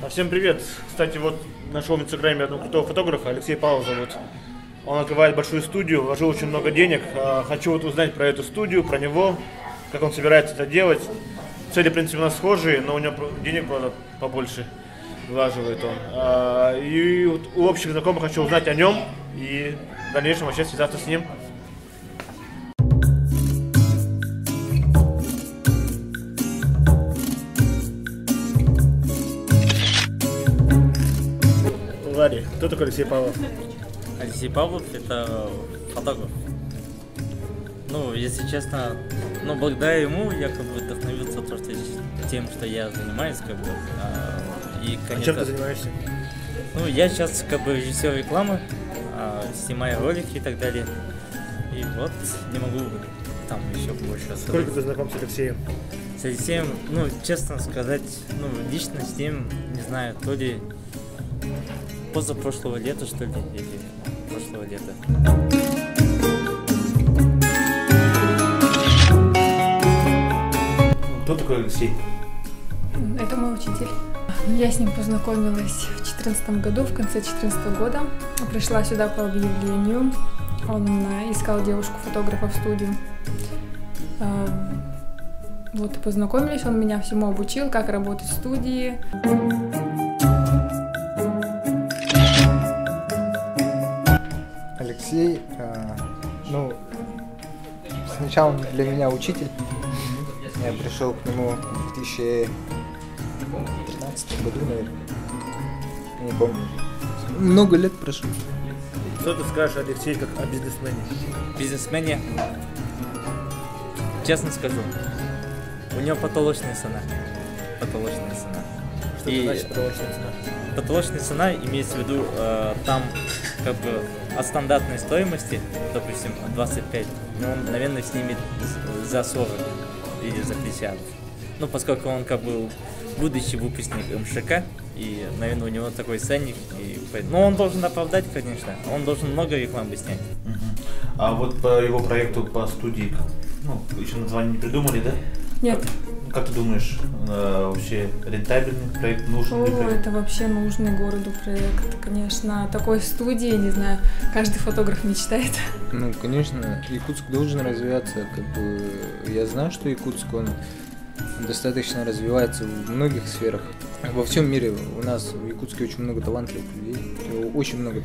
Всем привет! Кстати, вот нашел в инстаграме одного крутого фотографа, Алексей Павлов зовут. Он открывает большую студию, вложил очень много денег. Хочу вот узнать про эту студию, про него, как он собирается это делать. Цели, в принципе, у нас схожие, но у него денег, правда, побольше влаживает он. И вот у общих знакомых хочу узнать о нем и в дальнейшем вообще связаться с ним. Ларри, кто такой Алексей Павлов? Алексей Павлов — это фотограф. Ну, если честно, благодаря ему я как бы вдохновился тем, что я занимаюсь, как бы. И, конечно, чем ты занимаешься? Ну, я сейчас как бы режиссер рекламы, снимаю ролики и так далее. И вот не могу там еще больше рассказать. Сколько ты знаком с Алексеем? С Алексеем, честно сказать, лично с ним, не знаю, то ли позапрошлого лета, что ли, или прошлого лета. Кто такой Алексей? Это мой учитель. Я с ним познакомилась в 2014 году, в конце 2014 года. Пришла сюда по объявлению. Он искал девушку-фотографа в студию. Вот и познакомились, он меня всему обучил, как работать в студии. Алексей, сначала он для меня учитель. Я пришел к нему в 2013 году, наверное. Не помню. Много лет прошло. Что ты скажешь, Алексей, как о бизнесмене? Бизнесмене, честно скажу, у него потолочная цена. Потолочная цена. Что это значит потолочная цена? Потолочная цена имеется в виду там как бы от стандартной стоимости, допустим, 25, но он, наверное, снимет за 40 или за 50. Поскольку он как бы будущий выпускник МШК, и, наверное, у него такой ценник. Но он должен оправдать, конечно, он должен много рекламы снять. А вот по его проекту, по студии, еще название не придумали, да? Нет. Как ты думаешь, вообще рентабельный проект, нужен ли проект? Это вообще нужный городу проект, конечно. О такой студии, не знаю, каждый фотограф мечтает. Конечно, Якутск должен развиваться. Я знаю, что Якутск, он достаточно развивается в многих сферах. Во всем мире у нас в Якутске очень много талантливых людей. Очень много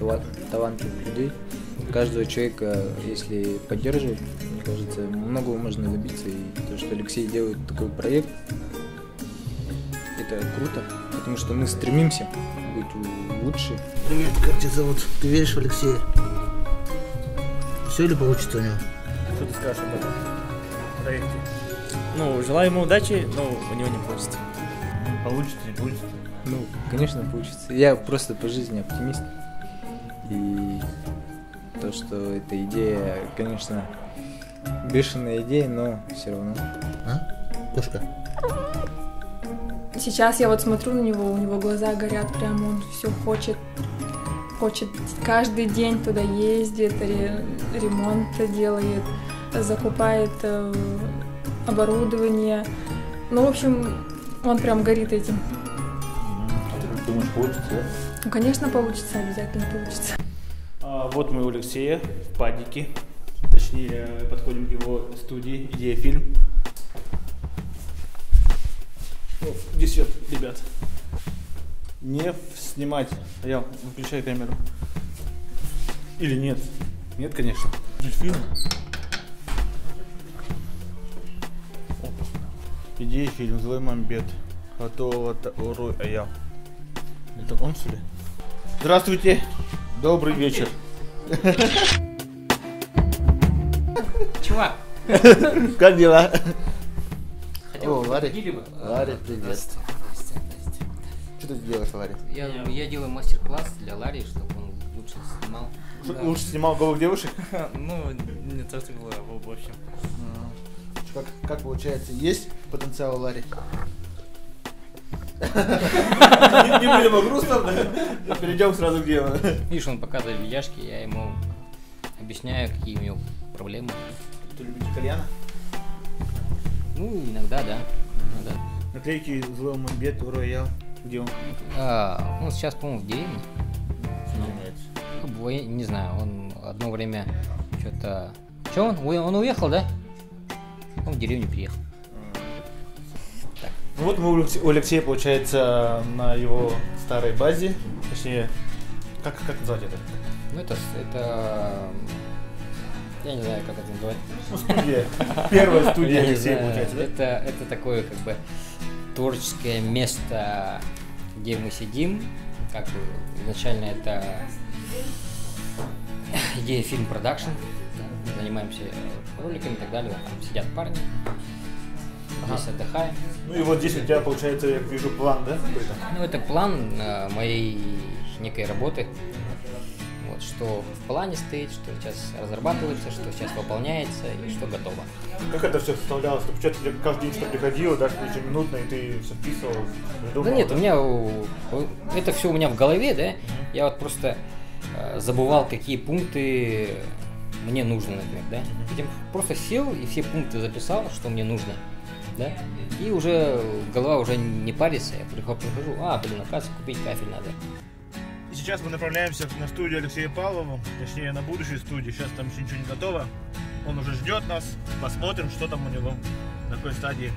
талантливых людей. Каждого человека, если поддерживать, мне кажется, многого можно добиться. И то, что Алексей делает такой проект, это круто, потому что мы стремимся быть лучше. Привет, как тебя зовут? Ты веришь в Алексея? Все ли получится у него? Что ты скажешь об этом проекте? Желаю ему удачи, но у него не получится. Получится, не получится? Конечно, получится. Я просто по жизни оптимист. И то, что эта идея, конечно, бешеная идея, но все равно. Кошка? Сейчас я вот смотрю на него, у него глаза горят, прям он все хочет каждый день туда ездит, ремонт делает, закупает оборудование. В общем, он прям горит этим. Ты думаешь, получится, да? Конечно, получится, обязательно получится. Вот мы у Алексея в падике, точнее подходим к его студии «Идея фильм». Где свет, ребят? Не снимать. Я выключаю камеру. Или нет? Нет, конечно. Дельфин. «Идея фильм», «Злой Мамбет». Это он, что ли? Здравствуйте. Добрый вечер. Чувак! Как дела? О, Ларри. Ларри, привет. Что ты делаешь, Ларри? Я делаю мастер-класс для Ларри, чтобы он лучше снимал. Лучше снимал голых девушек? Не то, что было, в общем. Как получается, есть потенциал у Ларри? Не будем грустно, перейдем сразу к делу. Видишь, он показывает видяшки, я ему объясняю, какие у него проблемы. Ты любишь кальяна? Иногда, да. да. Наклейки Злой Мамбет, Роял. Где он? Ну, сейчас, по-моему, в деревне. Ну, я не знаю, он одно время что-то... Че он? Он уехал, да? Он в деревню приехал. Ну вот мы у Алексея, получается, на его старой базе. Точнее, как назвать это? Ну, это... Я не знаю, как это называть. Ну, студия. Первая студия Я не Алексея, знаю. получается, да? Это такое, как бы, творческое место, где мы сидим. Как бы, изначально это идея фильм-продакшн. Занимаемся роликами и так далее. Там сидят парни. Здесь отдыхаем. Ну и вот здесь у тебя, получается, я вижу план, да? какой-то? Ну, это план моей некой работы. Вот, что в плане стоит, что сейчас разрабатывается, что сейчас выполняется и что готово. Как это все составлялось? Ты получается, тебе каждый день что приходило, даже ежеминутно, и ты все вписывал, придумывал? Да нет, у меня это все у меня в голове, да. Я вот просто забывал, какие пункты мне нужны, например, да. Затем просто сел и все пункты записал, что мне нужно, да. И уже голова уже не парится, я прихожу, оказывается, купить кафель надо. И сейчас мы направляемся на студию Алексея Павлова, точнее на будущую студию. Сейчас там еще ничего не готово. Он уже ждет нас. Посмотрим, что там у него, на какой стадии.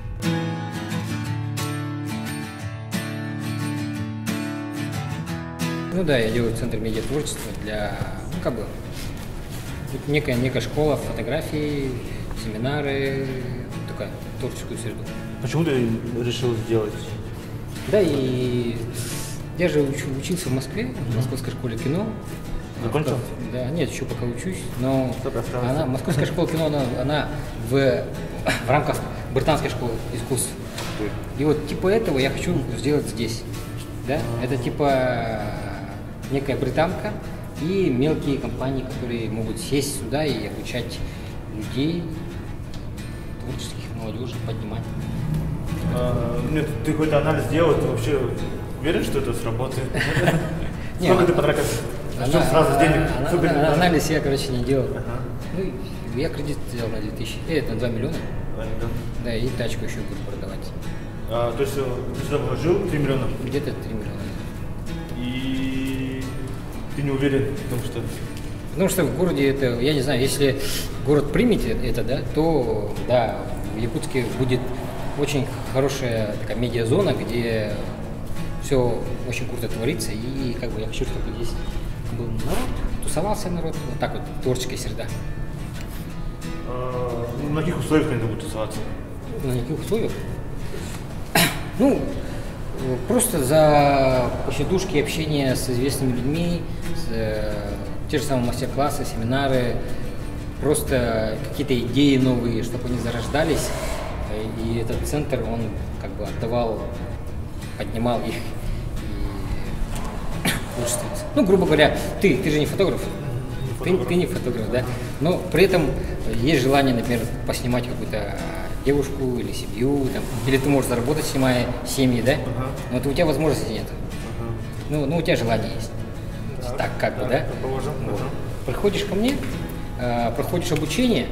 Ну да, я делаю центр медиатворчества для, ну как бы, некая школа фотографий, семинары, такая творческую среду. Почему ты решил сделать? Да, и я же учился в Москве, в Московской школе кино. Закончил? Да, нет, еще пока учусь, но Московская школа кино, она в рамках Британской школы искусств. И вот типа этого я хочу сделать здесь. Да? Это типа некая британка и мелкие компании, которые могут сесть сюда и обучать людей, творческих, молодежи, поднимать. Нет, ты какой-то анализ сделал, ты вообще уверен, что это сработает? Сколько ты потратил? Сразу денег? Анализ я, короче, не делал. Ну, я кредит взял на 2000, на 2 миллиона. Да, и тачку еще буду продавать. То есть ты сюда вложил 3 миллиона? Где-то 3 миллиона. И ты не уверен в том, что... Потому что в городе это, я не знаю, если город примет это, да, то да, в Якутске будет очень хорошая такая медиазона, где все очень круто творится, и как бы я хочу, чтобы здесь был народ, тусовался народ, вот так вот, творческая среда. На каких условиях они будут тусоваться? На каких условиях? Ну, просто за посидушки, общение с известными людьми, те же самые мастер-классы, семинары, просто какие-то идеи новые, чтобы они зарождались. И этот центр, он как бы отдавал, поднимал их и творчествуется. Ну, грубо говоря, ты же не фотограф. Ты не фотограф, да? Но при этом есть желание, например, поснимать какую-то девушку или семью, там, или ты можешь заработать, снимая семьи, да? Но вот у тебя возможности нет. Ну, у тебя желание есть. Так, как бы, да? Вот. Приходишь ко мне, проходишь обучение,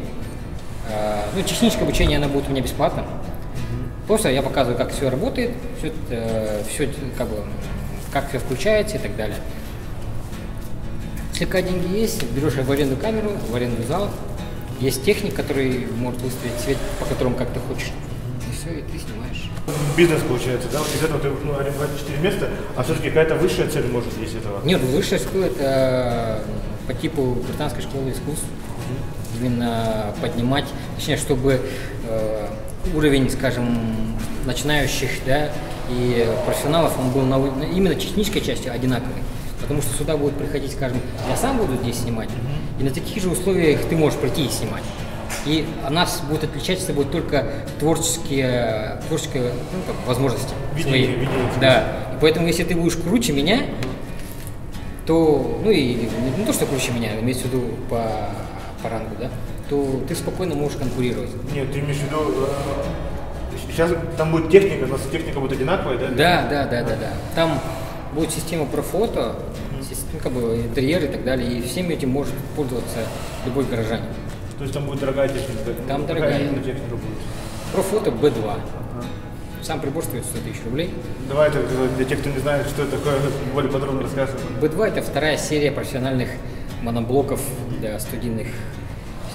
ну, техническое обучение, оно будет у меня бесплатно. Просто я показываю, как все работает, все как бы, как все включается и так далее. Слегка деньги есть, берешь в аренду камеру, в аренду зал. Есть техник, который может выставить цвет, по которому как ты хочешь. И все, и ты снимаешь. Бизнес получается, да? Вот из этого ты арендовать 4 места, а все-таки какая-то высшая цель может есть этого? Нет, высшая школа это по типу британской школы искусств. Именно поднимать, точнее, чтобы уровень, скажем, начинающих, да, и профессионалов, он был именно технической части одинаковый. Потому что сюда будут приходить, скажем, я сам буду здесь снимать, и на таких же условиях ты можешь прийти и снимать. И нас будет отличаться будет только творческие ну, как, возможности свои. Да. И поэтому, если ты будешь круче меня, то, ну и не то, что круче меня, имеется в виду по рангу, да, то ты спокойно можешь конкурировать. Нет, ты имеешь в виду, сейчас там будет техника, у нас техника будет одинаковая, да? Да. Там будет система профото, ну, как бы интерьер и так далее, и всем этим может пользоваться любой горожанин. То есть там будет дорогая техника? Там дорогая техника будет? Профото B2. Сам прибор стоит 100 тысяч рублей. Давай это для тех, кто не знает, что это такое, более подробно рассказывай. B2 это вторая серия профессиональных моноблоков для студийной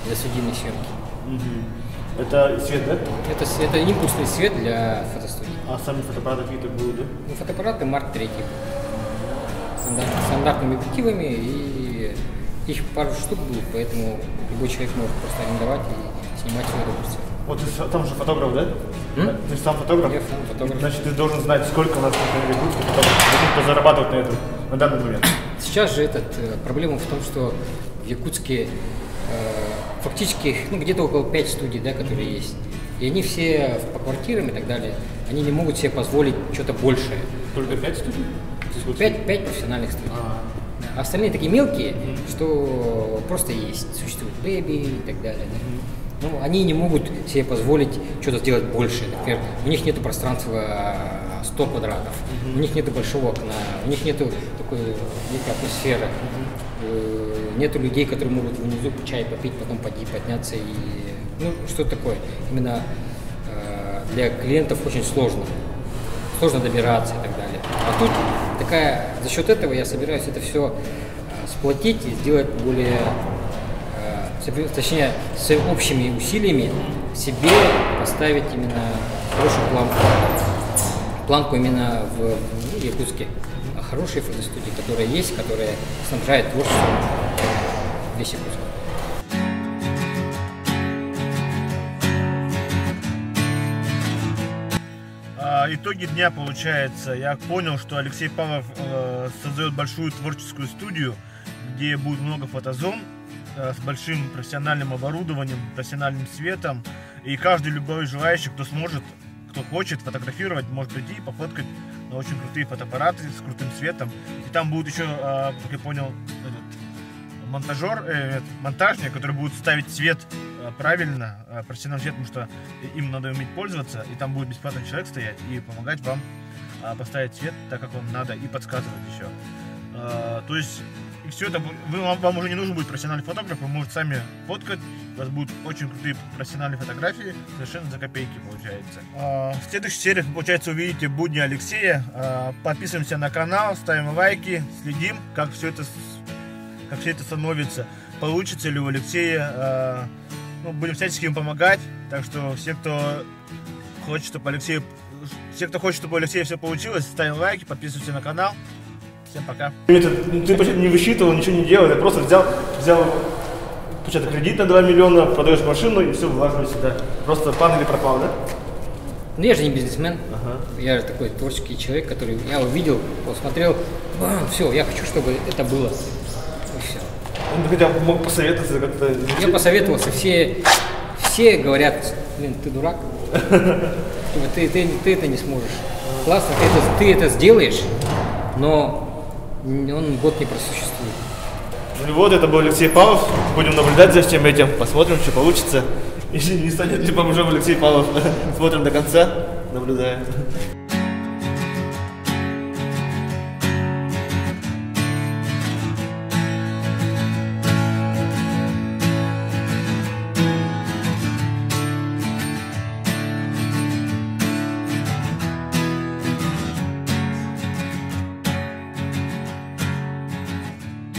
съемки. Это свет, да? Это импульсный свет для фотостудии. А сами фотоаппараты какие-то будут, да? Ну, фотоаппараты Mark III. Стандартными объективами, и их пару штук будет, поэтому любой человек может просто арендовать и снимать свое удовольствие. Вот ты там же фотограф, да? Ты же сам фотограф? Я сам фотограф. Значит, ты должен знать, сколько у нас в Якутске фотографов зарабатывать на этом на данный момент. Сейчас же проблема в том, что в Якутске фактически где-то около 5 студий, да, которые есть. И они все по квартирам и так далее, они не могут себе позволить что-то большее. Только 5 студий? 5 профессиональных студий. А остальные такие мелкие, что просто есть, существует Baby и так далее. Да? Ну, они не могут себе позволить что-то сделать больше. Например, у них нет пространства 100 квадратов, у них нет большого окна, у них нет такой некой атмосферы. Нету людей, которые могут внизу чай попить, потом подняться и... Ну, что такое? Именно для клиентов очень сложно. Сложно добираться и так далее. А тут за счет этого я собираюсь это все сплотить и сделать более, точнее, с общими усилиями себе поставить именно хорошую планку именно в Якутске. Хорошие фотостудии, которые есть, которые снабжают творчеством весь Якутск. Итоги дня, получается, я понял, что Алексей Павлов создает большую творческую студию, где будет много фотозон с большим профессиональным оборудованием, профессиональным светом, и каждый любой желающий, кто сможет, кто хочет фотографировать, может прийти и пофоткать на очень крутые фотоаппараты с крутым светом. И там будет еще, как я понял, монтажник, который будет ставить цвет правильно, профессиональный цвет, потому что им надо уметь пользоваться, и там будет бесплатный человек стоять и помогать вам поставить цвет так, как вам надо, и подсказывать еще. То есть и все это, вам уже не нужен будет профессиональный фотограф, вы можете сами фоткать, у вас будут очень крутые профессиональные фотографии, совершенно за копейки получается. В следующих сериях, получается, увидите будни Алексея. Подписываемся на канал, ставим лайки, следим, как все это становится, получится ли у Алексея. Будем всячески им помогать, так что все, кто хочет, чтобы у Алексея все получилось, ставим лайки, подписывайтесь на канал. Всем пока. Ты не высчитывал, ничего не делал, я просто взял кредит на 2 миллиона, продаешь машину и все вылаживаешь сюда. Просто пан или пропал, да? Ну я же не бизнесмен, я же такой творческий человек, который я увидел, посмотрел, все, я хочу, чтобы это было. И все. Он хотя бы мог посоветоваться как-то. Я посоветовался, все говорят, блин, ты дурак, ты это не сможешь. Классно, ты это сделаешь, но он год не просуществует. Ну и вот, это был Алексей Павлов. Будем наблюдать за всем этим, посмотрим, что получится. И не станет ли бомжом Алексей Павлов. Смотрим до конца, наблюдаем.